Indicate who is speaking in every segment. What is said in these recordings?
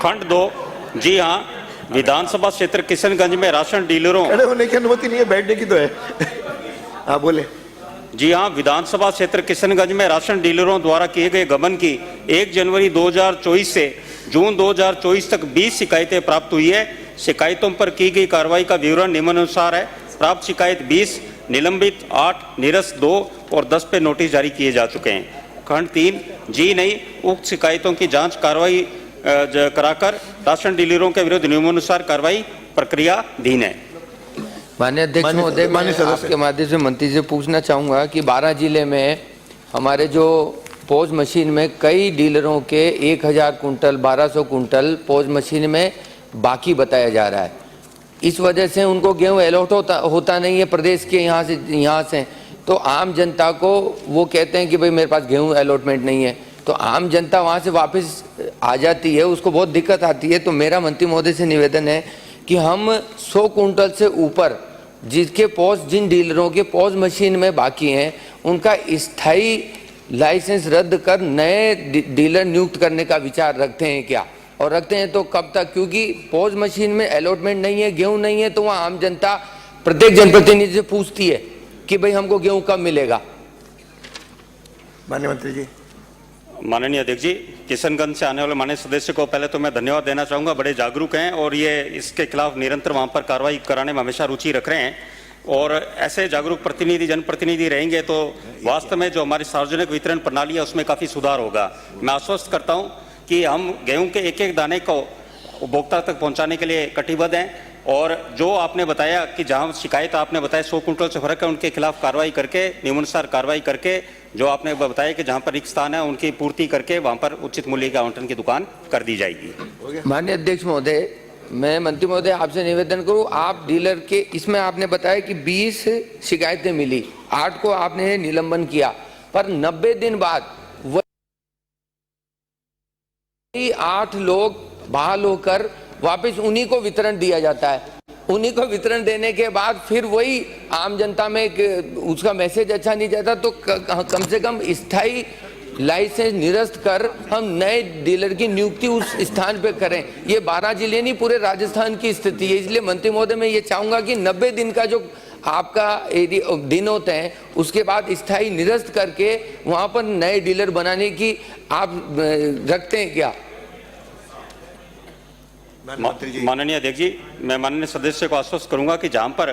Speaker 1: खंड 2। जी हाँ, विधानसभा क्षेत्र किशनगंज में राशन डीलरों,
Speaker 2: खड़े होने की अनुमति नहीं है, बैठने की तो है। हाँ बोले।
Speaker 1: जी हाँ, विधानसभा क्षेत्र किशनगंज में राशन डीलरों द्वारा किए गए गबन की 1 जनवरी 2024 से जून 2024 तक 20 शिकायतें प्राप्त हुई है। शिकायतों पर की गई कार्रवाई का विवरण निम्नानुसार है। प्राप्त शिकायत 20, निलंबित 8, निरस्त 2 और 10 पे नोटिस जारी किए जा चुके हैं। खंड 3। जी नहीं, उक्त शिकायतों की जांच कार्रवाई कराकर राशन डीलरों के विरुद्ध नियमानुसार कार्रवाई प्रक्रियाधीन है।
Speaker 3: माननीय अध्यक्ष महोदय, मैं आपके माध्यम से मंत्री से पूछना चाहूँगा कि 12 जिले में हमारे जो पोज मशीन में कई डीलरों के 1000 कुंटल 1200 कुंटल पोज मशीन में बाकी बताया जा रहा है। इस वजह से उनको गेहूँ अलॉट होता नहीं है प्रदेश के यहाँ से। तो आम जनता को वो कहते हैं कि भाई मेरे पास गेहूँ अलॉटमेंट नहीं है, तो आम जनता वहाँ से वापस आ जाती है, उसको बहुत दिक्कत आती है। तो मेरा मंत्री महोदय से निवेदन है कि हम 100 कुंटल से ऊपर जिसके पॉज, जिन डीलरों के पॉज मशीन में बाकी हैं, उनका स्थायी लाइसेंस रद्द कर नए डीलर नियुक्त करने का विचार रखते हैं क्या, और रखते हैं तो कब तक? क्योंकि पॉज मशीन में अलॉटमेंट नहीं है, गेहूं नहीं है, तो वहाँ आम जनता प्रत्येक जनप्रतिनिधि से पूछती है कि भाई हमको गेहूं कब मिलेगा।
Speaker 2: माननीय मंत्री जी।
Speaker 1: माननीय अध्यक्ष जी, किशनगंज से आने वाले माननीय सदस्य को पहले तो मैं धन्यवाद देना चाहूँगा। बड़े जागरूक हैं और ये इसके खिलाफ निरंतर वहाँ पर कार्रवाई कराने में हमेशा रुचि रख रहे हैं। और ऐसे जागरूक प्रतिनिधि, जनप्रतिनिधि रहेंगे तो वास्तव में जो हमारी सार्वजनिक वितरण प्रणाली है उसमें काफ़ी सुधार होगा। मैं आश्वस्त करता हूँ कि हम गेहूँ के एक एक दाने को उपभोक्ता तक पहुँचाने के लिए कटिबद्ध हैं। और जो आपने बताया कि जहाँ शिकायत आपने बताया 100 कुंटल से फर्क है, उनके खिलाफ कार्रवाई करके, नियमानुसार कार्रवाई करके, जो आपने बताया कि जहाँ पर रिक्त स्थान है उनकी पूर्ति करके वहाँ पर उचित मूल्य के आवंटन की दुकान कर दी जाएगी।
Speaker 3: माननीय अध्यक्ष महोदय, मैं मंत्री महोदय आपसे निवेदन करूं, आप डीलर के इसमें आपने बताया कि 20 शिकायतें मिली, 8 को आपने निलंबन किया, पर 90 दिन बाद वही 8 लोग बहाल होकर वापस उन्हीं को वितरण दिया जाता है। उन्हीं को वितरण देने के बाद फिर वही आम जनता में उसका मैसेज अच्छा नहीं जाता, तो कम से कम स्थायी लाइसेंस निरस्त कर हम नए डीलर की नियुक्ति उस स्थान पे करें। ये 12 जिले नहीं, पूरे राजस्थान की स्थिति है। इसलिए मंत्री महोदय मैं ये चाहूंगा कि 90 दिन का जो आपका दिन होते हैं उसके बाद स्थायी निरस्त करके वहां पर नए डीलर बनाने की आप रखते हैं क्या?
Speaker 1: माननीय अध्यक्ष जी, मैं माननीय सदस्य को आश्वस्त करूंगा कि जहां पर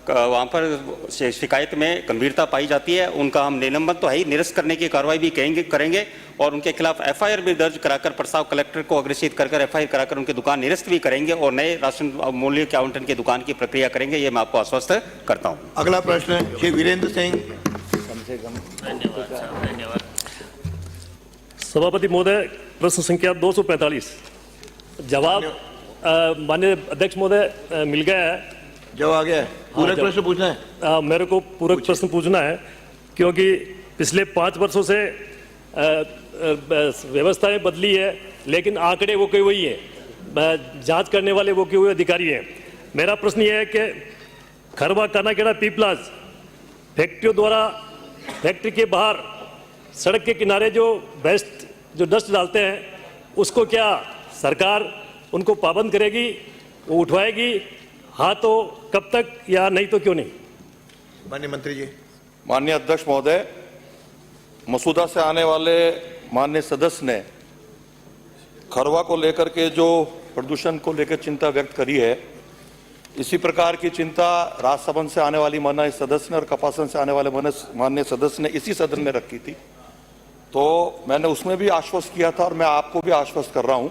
Speaker 1: वहां पर शिकायत में गंभीरता पाई जाती है उनका हम निलंबन तो है ही, निरस्त करने की कार्रवाई भी करेंगे और उनके खिलाफ एफआईआर भी दर्ज कराकर प्रस्ताव कलेक्टर को अग्रेसित कर एफआईआर कराकर उनकी दुकान निरस्त भी करेंगे और नए राशन मूल्य के आवंटन की दुकान की प्रक्रिया करेंगे। ये मैं आपको आश्वस्त करता हूँ।
Speaker 2: अगला प्रश्न श्री वीरेंद्र सिंह।
Speaker 4: धन्यवाद सभापति महोदय। प्रश्न संख्या 245 जवाब माननीय अध्यक्ष महोदय मिल गया है।
Speaker 2: जवाब आ गया है। पूरक प्रश्न पूछना है?
Speaker 4: मेरे को पूरक प्रश्न पूछना है क्योंकि पिछले 5 वर्षों से व्यवस्थाएं बदली है लेकिन आंकड़े वो के वही है, जांच करने वाले वो के हुए अधिकारी हैं। मेरा प्रश्न ये है कि खरवा कानाखेड़ा पीपलाज फैक्ट्रियों द्वारा फैक्ट्री के बाहर सड़क के किनारे जो वेस्ट जो डस्ट डालते हैं उसको क्या सरकार उनको पाबंद करेगी, वो उठवाएगी? हाँ तो कब तक, या नहीं तो क्यों नहीं?
Speaker 2: माननीय मंत्री जी।
Speaker 5: माननीय अध्यक्ष महोदय, मसूदा से आने वाले माननीय सदस्य ने खरवा को लेकर के जो प्रदूषण को लेकर चिंता व्यक्त करी है, इसी प्रकार की चिंता राजसभा से आने वाली माननीय सदस्य ने और कपासन से आने वाले माननीय सदस्य ने इसी सदन में रखी थी। तो मैंने उसमें भी आश्वस्त किया था और मैं आपको भी आश्वस्त कर रहा हूं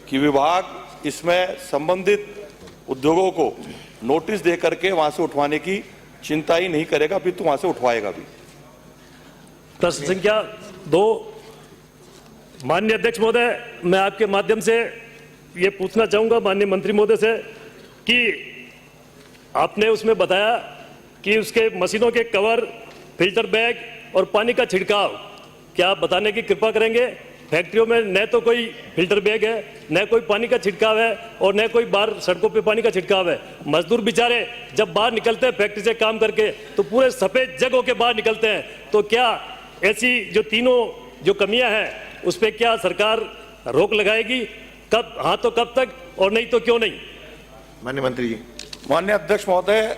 Speaker 5: कि विभाग इसमें संबंधित उद्योगों को नोटिस दे करके वहां से उठवाने की चिंता ही नहीं करेगा, फिर तो वहां से उठवाएगा भी।
Speaker 4: प्रश्न संख्या 2 माननीय अध्यक्ष महोदय, मैं आपके माध्यम से ये पूछना चाहूंगा माननीय मंत्री महोदय से कि आपने उसमें बताया कि उसके मशीनों के कवर, फिल्टर बैग और पानी का छिड़काव, क्या आप बताने की कृपा करेंगे? फैक्ट्रियों में न तो कोई फिल्टर बैग है, न कोई पानी का छिड़काव है और न कोई बाहर सड़कों पे पानी का छिड़काव है। मजदूर बेचारे जब बाहर निकलते हैं फैक्ट्री से काम करके तो पूरे सफेद जग होके बाहर निकलते हैं। तो क्या ऐसी जो तीनों जो कमियां हैं उस पर क्या सरकार रोक लगाएगी? कब, हाँ तो कब तक, और नहीं तो क्यों नहीं?
Speaker 2: माननीय मंत्री जी।
Speaker 5: माननीय अध्यक्ष महोदय,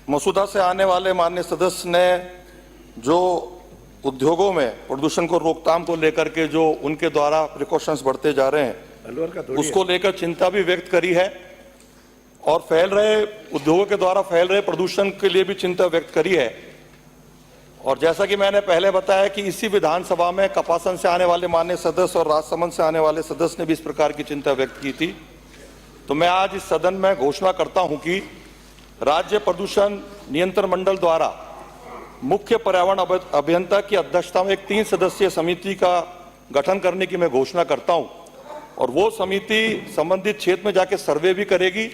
Speaker 5: मसूदा से आने वाले माननीय सदस्य ने जो उद्योगों में प्रदूषण को रोकथाम को लेकर के जो उनके द्वारा प्रिकॉशंस बढ़ते जा रहे हैं उसको लेकर चिंता भी व्यक्त करी है और फैल रहे उद्योगों के द्वारा फैल रहे प्रदूषण के लिए भी चिंता व्यक्त करी है। और जैसा कि मैंने पहले बताया कि इसी विधानसभा में कपासन से आने वाले माननीय सदस्य और राजसमंद से आने वाले सदस्य ने भी इस प्रकार की चिंता व्यक्त की थी। तो मैं आज इस सदन में घोषणा करता हूं कि राज्य प्रदूषण नियंत्रण मंडल द्वारा मुख्य पर्यावरण अभियंता की अध्यक्षता में एक 3 सदस्यीय समिति का गठन करने की मैं घोषणा करता हूं और वो समिति संबंधित क्षेत्र में जाके सर्वे भी करेगी,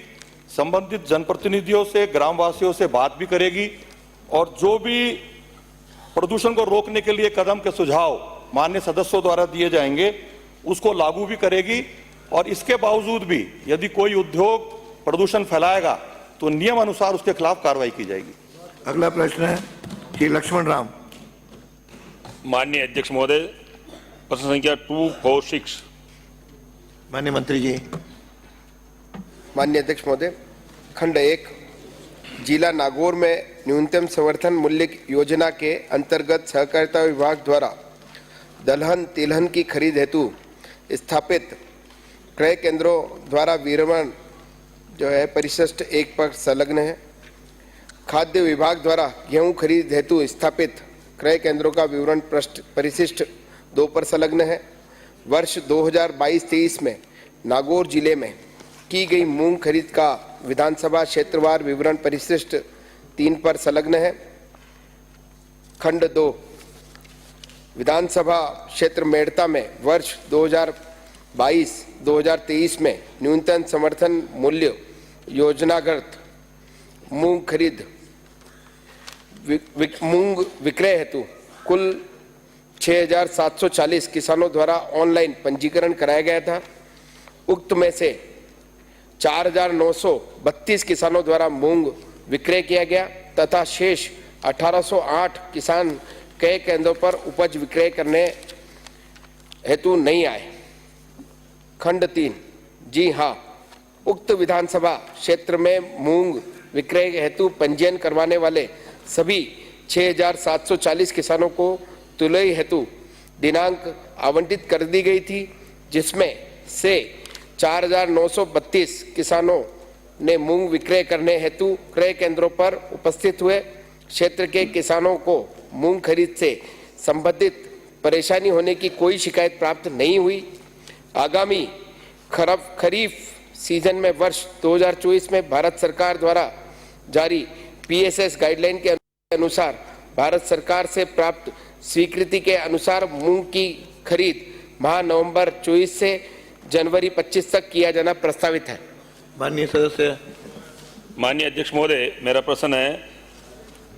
Speaker 5: संबंधित जनप्रतिनिधियों से, ग्रामवासियों से बात भी करेगी और जो भी प्रदूषण को रोकने के लिए कदम के सुझाव माननीय सदस्यों द्वारा दिए जाएंगे उसको लागू भी करेगी। और इसके बावजूद भी यदि कोई उद्योग प्रदूषण फैलाएगा तो नियम अनुसार उसके खिलाफ कार्रवाई की जाएगी।
Speaker 2: अगला प्रश्न है श्री लक्ष्मण राम।
Speaker 6: माननीय अध्यक्ष महोदय, प्रश्न संख्या 246।
Speaker 2: माननीय मंत्री जी।
Speaker 7: माननीय अध्यक्ष महोदय, खंड 1 जिला नागौर में न्यूनतम समर्थन मूल्य योजना के अंतर्गत सहकारिता विभाग द्वारा दलहन तिलहन की खरीद हेतु स्थापित क्रय केंद्रों द्वारा विवरण जो है परिशिष्ट 1 पर संलग्न है। खाद्य विभाग द्वारा गेहूं खरीद हेतु स्थापित क्रय केंद्रों का विवरण परिशिष्ट 2 पर संलग्न है। वर्ष 2022-23 में नागौर जिले में की गई मूंग खरीद का विधानसभा क्षेत्रवार विवरण परिशिष्ट 3 पर संलग्न है। खंड 2 विधानसभा क्षेत्र मेड़ता में वर्ष 2022-2023 में न्यूनतम समर्थन मूल्य योजनागत मूंग खरीद मूंग विक्रय हेतु कुल 6,740 किसानों द्वारा ऑनलाइन पंजीकरण कराया गया था। उक्त में से 4,932 किसानों द्वारा मूंग विक्रय किया गया तथा शेष 1,808 किसान क्रय केंद्रों पर उपज विक्रय करने हेतु नहीं आए। खंड 3 जी हाँ, उक्त विधानसभा क्षेत्र में मूंग विक्रय हेतु पंजीयन करवाने वाले सभी 6,740 किसानों को तुलई हेतु दिनांक आवंटित कर दी गई थी, जिसमें से 4,932 किसानों ने मूंग विक्रय करने हेतु क्रय केंद्रों पर उपस्थित हुए। क्षेत्र के किसानों को मूंग खरीद से संबंधित परेशानी होने की कोई शिकायत प्राप्त नहीं हुई। आगामी खरीफ सीजन में वर्ष 2024 में भारत सरकार द्वारा जारी पीएसएस गाइडलाइन के अनुसार भारत सरकार से प्राप्त स्वीकृति के अनुसार मूंग की खरीद माह नवंबर 24 से जनवरी 25 तक किया जाना प्रस्तावित है।
Speaker 2: माननीय सदस्य।
Speaker 6: माननीय अध्यक्ष महोदय, मेरा प्रश्न है,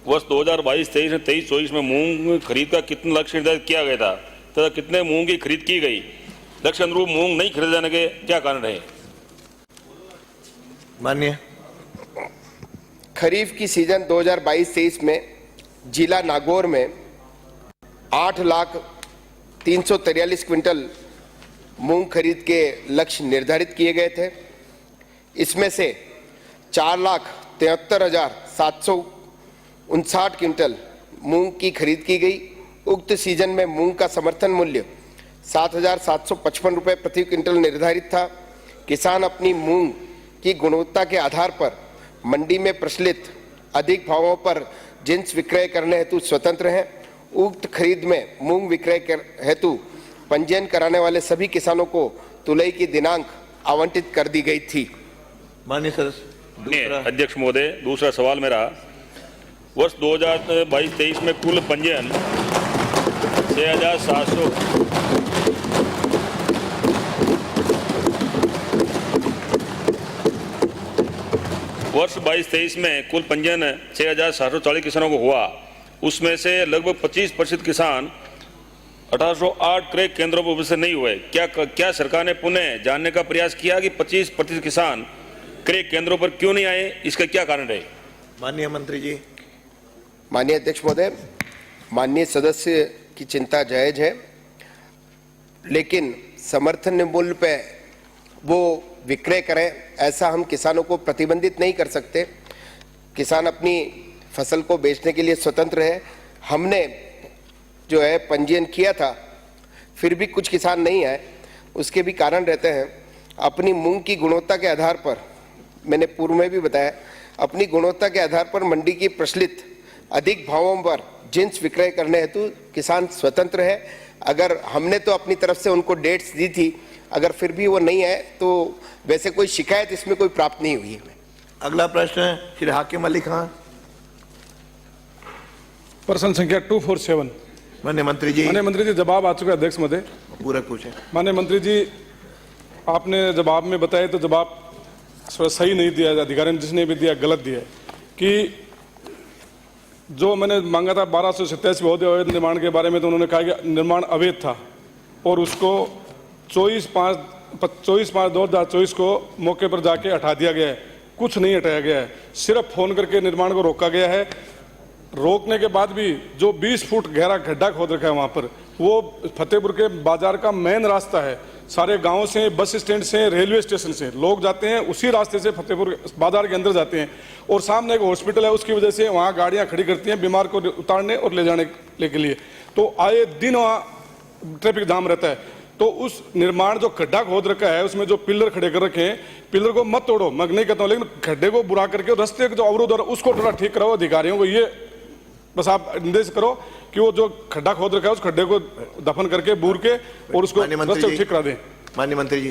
Speaker 6: वर्ष 2022-23 में 23-24 में मूंग खरीद का कितना लक्ष्य निर्धारित किया गया था तथा कितने मूंग की खरीद की गई? लक्ष्य अनुरूप मूंग नहीं खरीदे जाने के क्या कारण रहे?
Speaker 2: माननीय।
Speaker 7: खरीफ की सीजन 2022-23 में जिला नागौर में 8,03,43 क्विंटल मूंग खरीद के लक्ष्य निर्धारित किए गए थे। इसमें से 4,73,759 क्विंटल मूंग की खरीद की गई। उक्त सीजन में मूंग का समर्थन मूल्य 7,755 रुपये प्रति क्विंटल निर्धारित था। किसान अपनी मूंग की गुणवत्ता के आधार पर मंडी में प्रचलित अधिक भावों पर जिन्स विक्रय करने हेतु स्वतंत्र हैं। उक्त खरीद में मूंग विक्रय हेतु पंजीयन कराने वाले सभी किसानों को तुलई की दिनांक आवंटित कर दी गई थी।
Speaker 2: माननीय सदस्य।
Speaker 6: अध्यक्ष महोदय, दूसरा सवाल मेरा, वर्ष 2022-23 में कुल पंजीयन 6,700 वर्ष 22-23 में कुल पंजीयन 6,740 किसानों को हुआ। उसमें से लगभग 25% किसान 1,808 क्रय केंद्रों पर उपस्थित नहीं हुए। क्या सरकार ने पुनः जानने का प्रयास किया कि 25% किसान क्रय केंद्रों पर क्यों नहीं आए? इसका क्या कारण रहे?
Speaker 2: माननीय मंत्री जी।
Speaker 7: माननीय अध्यक्ष महोदय, माननीय सदस्य की चिंता जायज है, लेकिन समर्थन मूल्य पे वो विक्रय करें, ऐसा हम किसानों को प्रतिबंधित नहीं कर सकते। किसान अपनी फसल को बेचने के लिए स्वतंत्र है। हमने जो है पंजीयन किया था, फिर भी कुछ किसान नहीं आए, उसके भी कारण रहते हैं। अपनी मूंग की गुणवत्ता के आधार पर, मैंने पूर्व में भी बताया, अपनी गुणवत्ता के आधार पर मंडी की प्रचलित अधिक भावों पर जिन्स विक्रय करने हेतु किसान स्वतंत्र है। अगर हमने तो अपनी तरफ से उनको डेट्स दी थी, अगर फिर भी वो नहीं है तो वैसे कोई शिकायत इसमें कोई प्राप्त नहीं हुई है।
Speaker 2: अगला प्रश्न है श्री हाकिम अली खान।
Speaker 8: प्रश्न संख्या 247।
Speaker 2: माननीय मंत्री जी।
Speaker 8: माननीय मंत्री जी, जवाब आ चुका है अध्यक्ष महोदय।
Speaker 2: पूरा पूछे।
Speaker 8: माननीय मंत्री जी, आपने जवाब में बताया तो जवाब सही नहीं दिया, अधिकारी ने जिसने भी दिया गलत दिया कि जो मैंने मांगा था 1287 महोदय अवैध निर्माण के बारे में, तो उन्होंने कहा कि निर्माण अवैध था और उसको 24/5/2024 को मौके पर जाके हटा दिया गया है। कुछ नहीं हटाया गया है, सिर्फ फोन करके निर्माण को रोका गया है। रोकने के बाद भी जो 20 फुट गहरा गड्ढा खोद रखा है वहाँ पर, वो फतेहपुर के बाजार का मेन रास्ता है। सारे गांव से, बस स्टैंड से, रेलवे स्टेशन से लोग जाते हैं, उसी रास्ते से फतेहपुर बाजार के अंदर जाते हैं। और सामने एक हॉस्पिटल है, उसकी वजह से वहाँ गाड़ियाँ खड़ी करती हैं बीमार को उतारने और ले जाने के लिए। तो आए दिन वहाँ ट्रैफिक जाम रहता है। तो उस निर्माण जो गड्ढा खोद रखा है, उसमें जो पिलर खड़े कर रखे हैं, पिलर को मत तोड़ो, मैं नहीं कहता हूँ, लेकिन गड्ढे को बुरा करके रास्ते का जो अवरोध है उसको थोड़ा ठीक कराओ। अधिकारियों को ये बस आप निर्देश करो कि वो जो खड्डा खोद रखा है उस खड्डे को दफन करके बूर के और उसको रास्ते ठीक करा दें।
Speaker 2: माननीय मंत्री जी।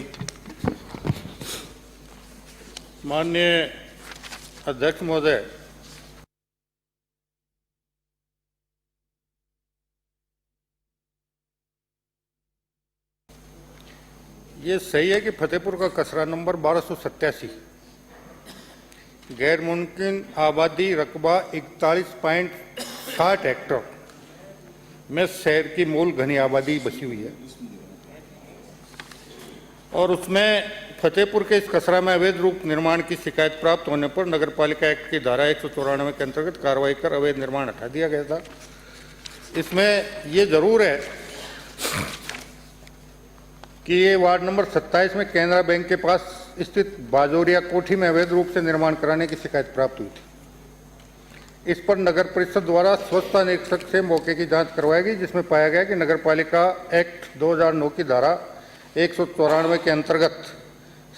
Speaker 9: माननीय अध्यक्ष महोदय, ये सही है कि फतेहपुर का कचरा नंबर 1287 गैर मुमकिन आबादी रकबा 41.60 हेक्टेयर में शहर की मूल घनी आबादी बसी हुई है और उसमें फतेहपुर के इस कचरा में अवैध रूप निर्माण की शिकायत प्राप्त होने पर नगरपालिका एक्ट की धारा 194 के अंतर्गत कार्रवाई कर अवैध निर्माण हटा दिया गया था। इसमें ये जरूर है कि ये वार्ड नंबर 27 में केनरा बैंक के पास स्थित बाजोरिया कोठी में अवैध रूप से निर्माण कराने की शिकायत प्राप्त हुई थी। इस पर नगर परिषद द्वारा स्वच्छता निरीक्षक से मौके की जांच करवाई गई, जिसमें पाया गया कि नगरपालिका एक्ट 2009 की धारा 194 के अंतर्गत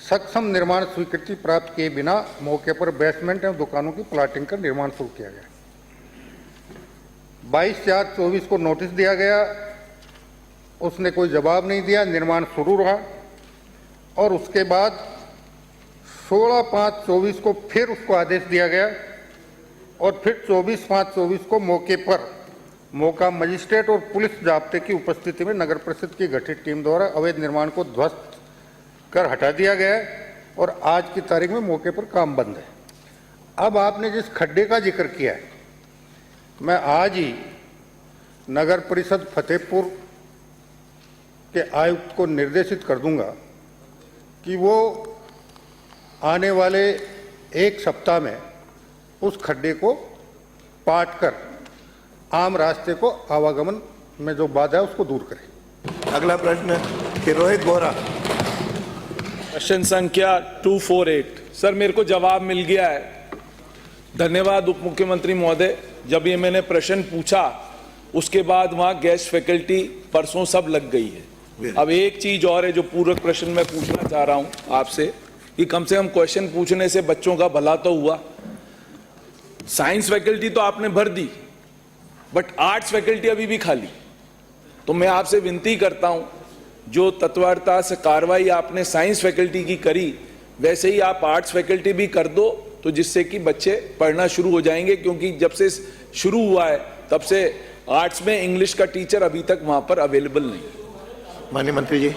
Speaker 9: सक्षम निर्माण स्वीकृति प्राप्त किए बिना मौके पर बेसमेंट एवं दुकानों की प्लाटिंग कर निर्माण शुरू किया गया। 22/4/24 को नोटिस दिया गया, उसने कोई जवाब नहीं दिया, निर्माण शुरू रहा और उसके बाद 16/5/24 को फिर उसको आदेश दिया गया और फिर 24/5/24 को मौके पर मौका मजिस्ट्रेट और पुलिस जाब्ते की उपस्थिति में नगर परिषद की गठित टीम द्वारा अवैध निर्माण को ध्वस्त कर हटा दिया गया है और आज की तारीख में मौके पर काम बंद है। अब आपने जिस खड्डे का जिक्र किया है, मैं आज ही नगर परिषद फतेहपुर के आयुक्त को निर्देशित कर दूंगा कि वो आने वाले एक सप्ताह में उस खड्डे को पाट कर आम रास्ते को आवागमन में जो बाधा है उसको दूर करें।
Speaker 2: अगला प्रश्न है कि रोहित बोहरा।
Speaker 10: प्रश्न संख्या 248। सर, मेरे को जवाब मिल गया है, धन्यवाद उप मुख्यमंत्री महोदय। जब ये मैंने प्रश्न पूछा उसके बाद वहां गेस्ट फैकल्टी परसों सब लग गई है। अब एक चीज और है जो पूरक प्रश्न में पूछना चाह रहा हूं आपसे कि कम से कम क्वेश्चन पूछने से बच्चों का भला तो हुआ। साइंस फैकल्टी तो आपने भर दी, बट आर्ट्स फैकल्टी अभी भी खाली। तो मैं आपसे विनती करता हूं, जो तत्परता से कार्रवाई आपने साइंस फैकल्टी की करी, वैसे ही आप आर्ट्स फैकल्टी भी कर दो, तो जिससे कि बच्चे पढ़ना शुरू हो जाएंगे। क्योंकि जब से शुरू हुआ है तब से आर्ट्स में इंग्लिश का टीचर अभी तक वहां पर अवेलेबल नहीं।
Speaker 2: माननीय मंत्री जी।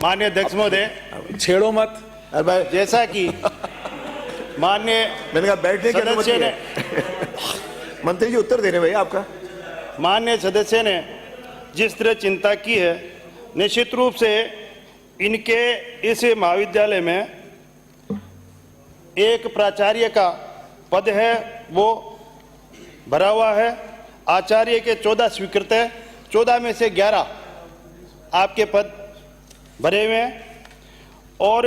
Speaker 11: माननीय अध्यक्ष महोदय,
Speaker 2: छेड़ो मत।
Speaker 11: जैसा कि माननीय
Speaker 2: मैंने कहा बैठने की अनुमति
Speaker 11: सदस्य ने
Speaker 2: है। मंत्री जी उत्तर देने भैया आपका।
Speaker 11: माननीय सदस्य ने जिस तरह चिंता की है, निश्चित रूप से इनके इस महाविद्यालय में एक प्राचार्य का पद है, वो भरा हुआ है। आचार्य के 14 स्वीकृत है, 14 में से 11 आपके पद भरे हुए हैं और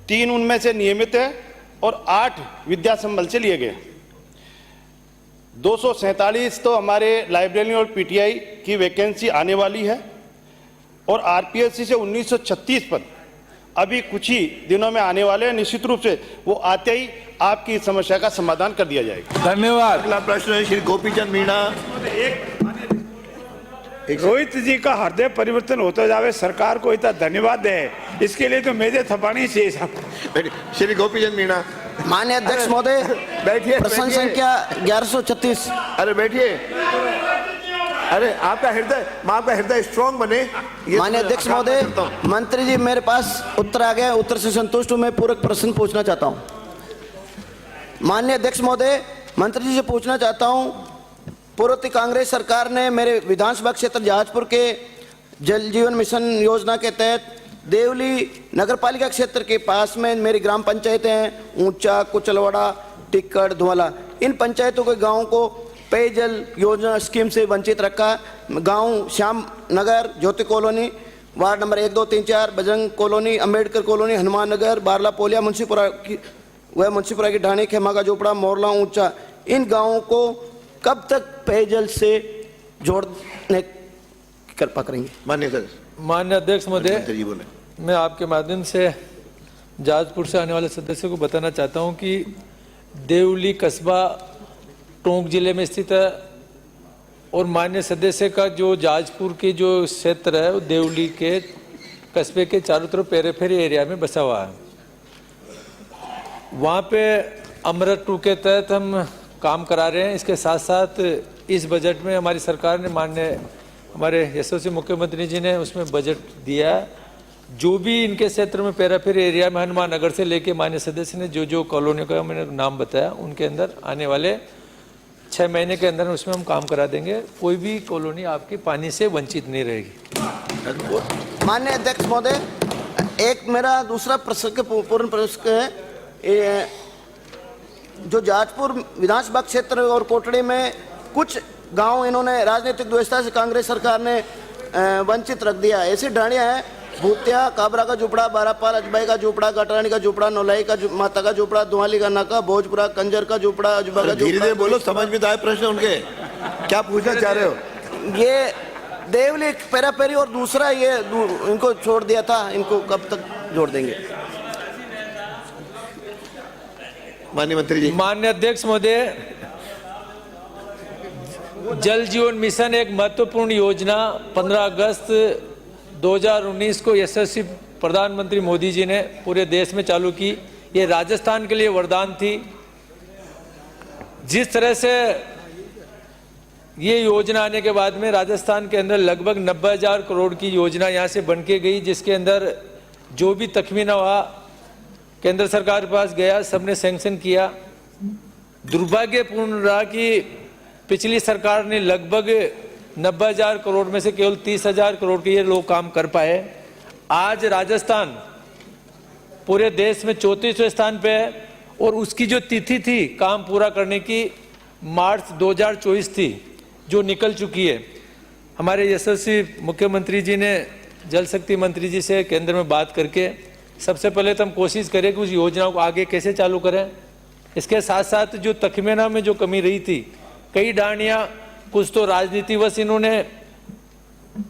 Speaker 11: 3 उनमें से नियमित है और 8 विद्या संबल से लिए गए। 247 तो हमारे लाइब्रेरी और पीटीआई की वैकेंसी आने वाली है और आरपीएससी से 1936 पद अभी कुछ ही दिनों में आने वाले हैं। निश्चित रूप से वो आते ही आपकी इस समस्या का समाधान कर दिया जाएगा।
Speaker 10: धन्यवाद।
Speaker 2: अगला प्रश्न है श्री गोपीचंद मीणा।
Speaker 12: रोहित जी का हृदय परिवर्तन होता जावे, सरकार को इतना धन्यवाद है, इसके लिए तो मेजे थपानी चाहिए साहब।
Speaker 2: श्री गोपीचंद मीणा।
Speaker 13: माननीय अध्यक्ष महोदय,
Speaker 2: बैठिए।
Speaker 13: प्रश्न संख्या 1136।
Speaker 2: अरे बैठिए। अरे आपका हृदय स्ट्रांग बने।
Speaker 13: माननीय अध्यक्ष महोदय, मंत्री जी मेरे पास उत्तर आ गया, उत्तर से संतुष्ट हूं। मैं पूरक प्रश्न पूछना चाहता हूं। माननीय अध्यक्ष महोदय, मंत्री जी से पूछना चाहता हूं, पूर्ववर्ती कांग्रेस सरकार ने मेरे विधानसभा क्षेत्र जहाजपुर के जल जीवन मिशन योजना के तहत देवली नगरपालिका क्षेत्र के पास में मेरी ग्राम पंचायतें हैं, ऊंचा, कुचलवाड़ा, टिक्कड़, धुआला। इन पंचायतों के गांवों को पेयजल योजना स्कीम से वंचित रखा। गांव Shyam Nagar, Jyoti colony, ward number 1, 2, 3, 4, Bajrang colony, Ambedkar colony, Hanuman Nagar, Barla Polia, Munshipura की ढाणी, खेमा का झोपड़ा, मोरला, ऊंचा। इन गांवों को कब तक पेयजल से जोड़ने की कृपा करेंगे?
Speaker 3: माननीय अध्यक्ष महोदय, मैं आपके माध्यम से जाजपुर से आने वाले सदस्यों को बताना चाहता हूं कि देवली कस्बा टोंक जिले में स्थित है और माननीय सदस्य का जो जाजपुर के जो क्षेत्र है वो देवली के कस्बे के चारों तरफ पेरीफेरी एरिया में बसा हुआ है। वहाँ पे अमृत 2 के तहत हम काम करा रहे हैं। इसके साथ साथ इस बजट में हमारी सरकार ने, माननीय हमारे यशस्वी मुख्यमंत्री जी ने उसमें बजट दिया है। जो भी इनके क्षेत्र में पेरीफेरी एरिया में हनुमान नगर से लेके माननीय सदस्य ने जो कॉलोनियों का मैंने नाम बताया, उनके अंदर आने वाले 6 महीने के अंदर उसमें हम काम करा देंगे। कोई भी कॉलोनी आपकी पानी से वंचित नहीं रहेगी।
Speaker 13: माननीय अध्यक्ष महोदय, एक मेरा दूसरा प्रश्न पूर्ण प्रश्न है, जो जाजपुर विधानसभा क्षेत्र और कोटड़ी में कुछ गांव इन्होंने राजनीतिक व्यवस्था से कांग्रेस सरकार ने वंचित रख दिया। ऐसी ढाणियां हैं, भूतिया, काबरा का झोपड़ा, बारापाल, अजबाई का झोपड़ा, गटरानी का झोपड़ा, नौलाई का माता का झोपड़ा, दुआली का नाका, भोजपुरा, कंजर का झोपड़ा, अजबा का झोपड़ा।
Speaker 2: धीरे बोलो, समझ में तो आए प्रश्न उनके। क्या पूछना चाह रहे हो?
Speaker 13: ये देवली पेरापेरी और दूसरा ये इनको छोड़ दिया था, इनको कब तक जोड़ देंगे?
Speaker 2: माननीय मंत्री जी।
Speaker 3: माननीय अध्यक्ष महोदय, जल जीवन मिशन एक महत्वपूर्ण योजना 15 अगस्त 2019 को यशस्वी प्रधानमंत्री मोदी जी ने पूरे देश में चालू की। ये राजस्थान के लिए वरदान थी। जिस तरह से ये योजना आने के बाद में राजस्थान के अंदर लगभग 90,000 करोड़ की योजना यहाँ से बन के गई, जिसके अंदर जो भी तखमीना हुआ केंद्र सरकार के पास गया, सबने सैंक्शन किया। दुर्भाग्यपूर्ण रहा कि पिछली सरकार ने लगभग 90,000 करोड़ में से केवल 30,000 करोड़ के ये लोग काम कर पाए। आज राजस्थान पूरे देश में 34वें स्थान पे है और उसकी जो तिथि थी काम पूरा करने की मार्च 2024 थी, जो निकल चुकी है। हमारे यशस्वी मुख्यमंत्री जी ने जल शक्ति मंत्री जी से केंद्र में बात करके सबसे पहले तो हम कोशिश करें कि उस योजना को आगे कैसे चालू करें। इसके साथ साथ जो तखमीना में जो कमी रही थी, कई ढाणियाँ कुछ तो राजनीतिवश इन्होंने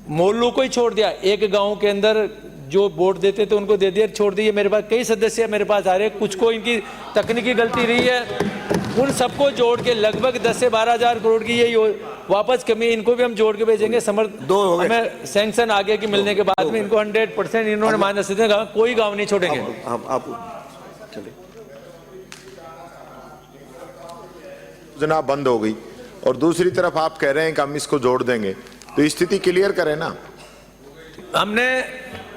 Speaker 3: मोहल्लों को ही छोड़ दिया। एक गांव के अंदर जो वोट देते थे उनको दे दिया, छोड़ दिए। मेरे पास कई सदस्य मेरे पास आ रहे हैं, कुछ को इनकी तकनीकी गलती रही है, उन सबको जोड़ के लगभग 10 से 12,000 करोड़ की ये वापस कमी, इनको भी हम जोड़ के भेजेंगे। हमें सैंक्शन आगे की मिलने के बाद में इनको 100% इन्होंने मान्य से कोई गाँव नहीं छोड़ेंगे।
Speaker 14: योजना बंद हो गई और दूसरी तरफ आप कह रहे हैं कि हम इसको जोड़ देंगे, तो स्थिति क्लियर करें ना।
Speaker 3: हमने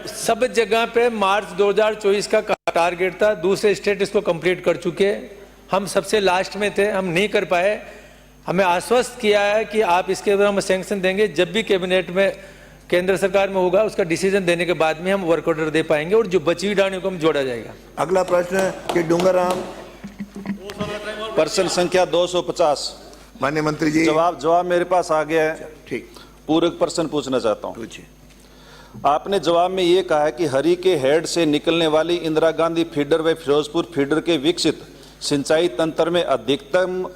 Speaker 3: सब जगह पे मार्च 2024 का टारगेट था, दूसरे स्टेट इसको कंप्लीट कर चुके। हम सबसे लास्ट में थे, हम नहीं कर पाए। हमें आश्वस्त किया है कि आप इसके ऊपर हम सैंक्शन देंगे। जब भी कैबिनेट में केंद्र सरकार में होगा, उसका डिसीजन देने के बाद में हम वर्क ऑर्डर दे पाएंगे और जो बची हुई ढाणियों को हम जोड़ा जाएगा।
Speaker 2: अगला प्रश्न कि डूंगरराम।
Speaker 15: प्रश्न संख्या 250।
Speaker 2: माननीय मंत्री जी।
Speaker 15: जवाब मेरे पास आ गया है।
Speaker 2: ठीक।
Speaker 15: पूरक प्रश्न पूछना चाहता हूँ। आपने जवाब में ये कहा है कि हरिके हेड से निकलने वाली इंदिरा गांधी फीडर व फिरोजपुर फीडर के विकसित सिंचाई तंत्र में अधिकतम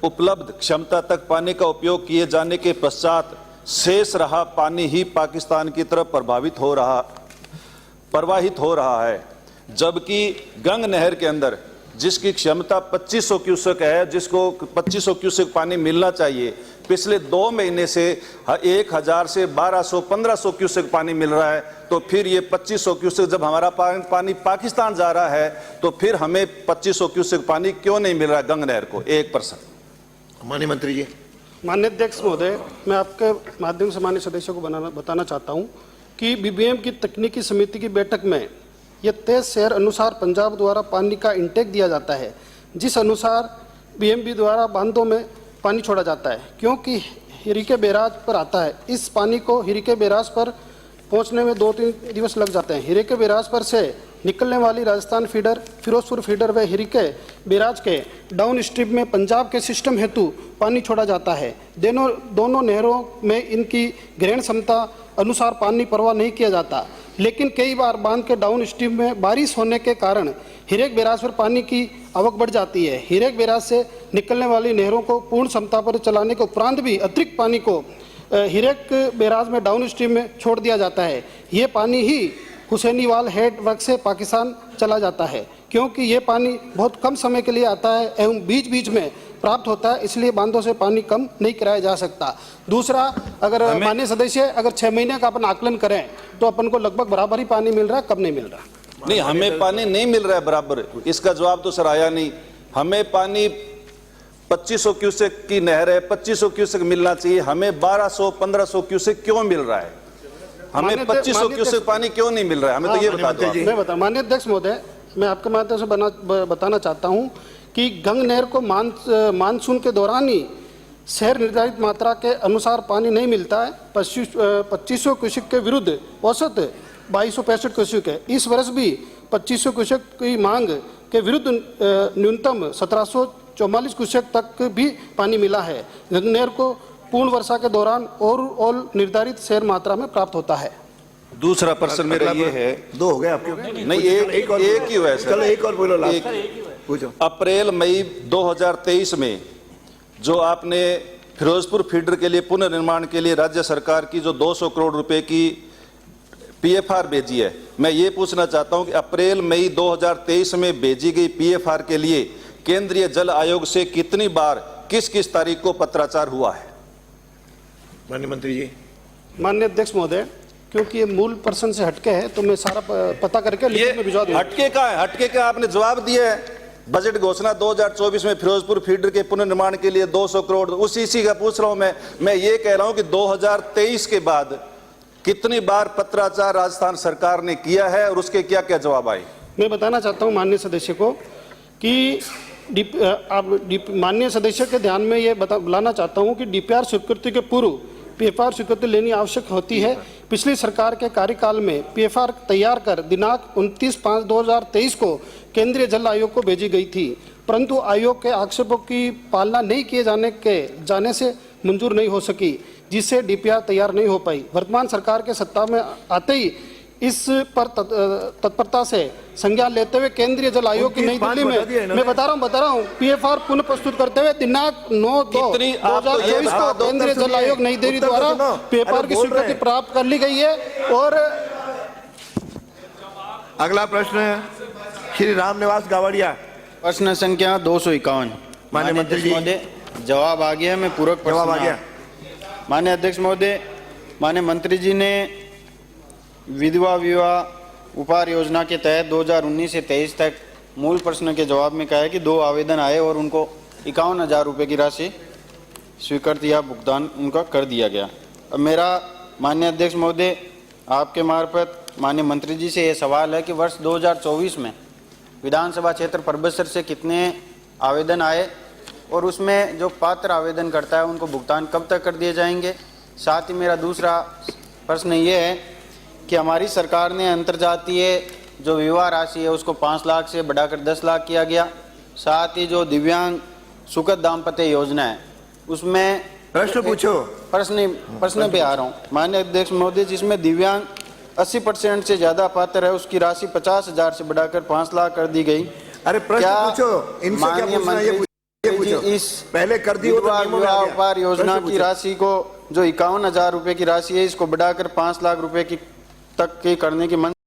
Speaker 15: उपलब्ध क्षमता तक पानी का उपयोग किए जाने के पश्चात शेष रहा पानी ही पाकिस्तान की तरफ प्रवाहित हो रहा है, जबकि गंग नहर के अंदर जिसकी क्षमता 2500 क्यूसेक है, जिसको 2500 क्यूसेक पानी मिलना चाहिए, पिछले 2 महीने से 1000 से 1200 1500 क्यूसेक पानी मिल रहा है। तो फिर ये 2500 क्यूसेक जब हमारा पानी पाकिस्तान जा रहा है तो फिर हमें 2500 क्यूसेक पानी क्यों नहीं मिल रहा है गंग नहर को? एक प्रश्न।
Speaker 2: माननीय मंत्री जी।
Speaker 11: माननीय अध्यक्ष महोदय, मैं आपके माध्यम से माननीय सदस्यों को बताना चाहता हूं कि बीबीएम की तकनीकी समिति की बैठक में यह तय शेयर अनुसार पंजाब द्वारा पानी का इंटेक दिया जाता है, जिस अनुसार बीएमबी द्वारा बांधों में पानी छोड़ा जाता है, क्योंकि हिरिके बैराज पर आता है। इस पानी को हिरिके बैराज पर पहुंचने में 2-3 दिवस लग जाते हैं। हिरिके बैराज पर से निकलने वाली राजस्थान फीडर, फिरोजपुर फीडर व हिरिके बैराज के डाउन स्ट्रीम में पंजाब के सिस्टम हेतु पानी छोड़ा जाता है। दोनों नहरों में इनकी ग्रहण क्षमता अनुसार पानी प्रवाह नहीं किया जाता, लेकिन कई बार बांध के डाउन स्ट्रीम में बारिश होने के कारण हिरेक बैराज पर पानी की आवक बढ़ जाती है। हिरेक बैराज से निकलने वाली नहरों को पूर्ण क्षमता पर चलाने के उपरांत भी अतिरिक्त पानी को हिरेक बैराज में डाउन स्ट्रीम में छोड़ दिया जाता है। ये पानी ही हुसैनीवाल हेड वर्क से पाकिस्तान चला जाता है, क्योंकि ये पानी बहुत कम समय के लिए आता है एवं बीच बीच में प्राप्त होता है, इसलिए बांधों से पानी कम नहीं कराया जा सकता। दूसरा, अगर माननीय सदस्य अगर 6 महीने का अपन आकलन करें तो अपन को लगभग बराबर ही पानी मिल रहा है, कम नहीं मिल रहा।
Speaker 15: नहीं, हमें पानी नहीं मिल रहा है बराबर, इसका जवाब तो सर आया नहीं। हमें पानी 2500 क्यूसेक की नहर है, 2500 क्यूसेक मिलना चाहिए, हमें 1200-1500 क्यूसेक क्यों मिल रहा है? हमें 2500 क्यूसेक पानी क्यों नहीं मिल रहा है? हमें तो ये बता दो।
Speaker 11: मैं बता, माननीय अध्यक्ष महोदय, मैं आपके माध्यम से बताना चाहता हूं कि गंग नहर को मानसून के दौरान ही शहर निर्धारित मात्रा के अनुसार पानी नहीं मिलता है। 2500 क्यूसेक के विरुद्ध औसत 2265 क्यूसेक है। इस वर्ष भी 2500 क्यूसेक की मांग के विरुद्ध न्यूनतम 1744 क्यूसेक तक भी पानी मिला है। गंग नहर को पूर्ण वर्षा के दौरान और निर्धारित शहर मात्रा में प्राप्त होता है।
Speaker 15: दूसरा प्रश्न मेरा ये है,
Speaker 2: 2 हो गए आपके?
Speaker 15: नहीं, एक ही हुआ है सर।
Speaker 2: चलो एक और बोलो, लास्ट पूछो।
Speaker 15: अप्रैल मई 2023 में जो आपने फिरोजपुर फीडर के लिए पुनर्निर्माण के लिए राज्य सरकार की जो 200 करोड़ रुपए की पीएफआर भेजी है, मैं ये पूछना चाहता हूं कि अप्रैल मई 2023 में भेजी गई पीएफआर के लिए केंद्रीय जल आयोग से कितनी बार किस तारीख को पत्राचार हुआ है?
Speaker 2: माननीय मंत्री जी।
Speaker 11: माननीय अध्यक्ष महोदय, क्योंकि ये मूल प्रश्न से हटके है तो मैं सारा पता करके लिखित में भिजवा दूंगा।
Speaker 15: हटके का है, हटके का आपने जवाब दिया है। बजट घोषणा 2024 में फिरोजपुर फीडर के पुनर्निर्माण के लिए 200 करोड़, उसी का पूछ रहा हूं मैं ये कह रहा हूं कि 2023 के बाद कितनी बार पत्राचार राजस्थान सरकार ने किया है और उसके क्या क्या जवाब आए?
Speaker 11: मैं बताना चाहता हूं माननीय सदस्य को कि माननीय सदस्य के ध्यान में ये बुलाना चाहता हूं कि डीपीआर स्वीकृति के पूर्व पीएफआर स्वीकृति लेनी आवश्यक होती है। पिछली सरकार के कार्यकाल में पीएफआर तैयार कर दिनांक 29/5/2023 को केंद्रीय जल आयोग को भेजी गई थी, परंतु आयोग के आक्षेपों की पालना नहीं किए जाने से मंजूर नहीं हो सकी, जिससे डीपीआर तैयार नहीं हो पाई। वर्तमान सरकार के सत्ता में आते ही इस पर तत्परता से संज्ञान लेते हुए केंद्रीय जल आयोग की नई दिल्ली में मैं बता रहा हूं पीएफआर पुनः प्रस्तुत करते हुए दिनांक 9/2/2024 को केंद्रीय जल आयोग नई दिल्ली द्वारा पीएफआर की स्वीकृति प्राप्त कर ली गई है। और
Speaker 2: अगला प्रश्न श्री रामनिवास गावड़िया,
Speaker 16: प्रश्न संख्या 251।
Speaker 2: माननीय मंत्री जी
Speaker 16: महोदय, जवाब आ गया। मैं पूरक
Speaker 2: जवाब आ गया।
Speaker 16: माननीय अध्यक्ष महोदय, माननीय मंत्री जी ने विधवा विवाह उपहार योजना के तहत 2019 से 23 तक मूल प्रश्न के जवाब में कहा है कि 2 आवेदन आए और उनको 51,000 रुपये की राशि स्वीकृत या भुगतान उनका कर दिया गया। अब मेरा माननीय अध्यक्ष महोदय आपके मार्फत माननीय मंत्री जी से ये सवाल है कि वर्ष 2024 में विधानसभा क्षेत्र परबतसर से कितने आवेदन आए और उसमें जो पात्र आवेदन करता है उनको भुगतान कब तक कर दिए जाएंगे? साथ ही मेरा दूसरा प्रश्न ये है कि हमारी सरकार ने अंतर्जातीय जो विवाह राशि है उसको 5 लाख से बढ़ाकर 10 लाख किया गया। साथ ही जो दिव्यांग सुखद दाम्पत्य योजना है उसमें
Speaker 2: प्रश्न पूछो।
Speaker 16: प्रश्न पे आ रहा हूँ माननीय अध्यक्ष महोदय, जिसमें दिव्यांग 80% से ज्यादा पात्र है उसकी राशि 50,000 से बढ़ाकर 5 लाख कर दी गई।
Speaker 2: अरे प्रश्न पूछो, इनसे क्या पूछना है, ये पूछो।
Speaker 16: इस
Speaker 2: पहले कर दी हो तो नियमों में आ गया।
Speaker 16: उपहार योजना
Speaker 2: प्रश्न
Speaker 16: की
Speaker 2: पूछो।
Speaker 16: राशि को जो 51,000 रुपए की राशि है इसको बढ़ाकर 5 लाख रुपए की तक की करने की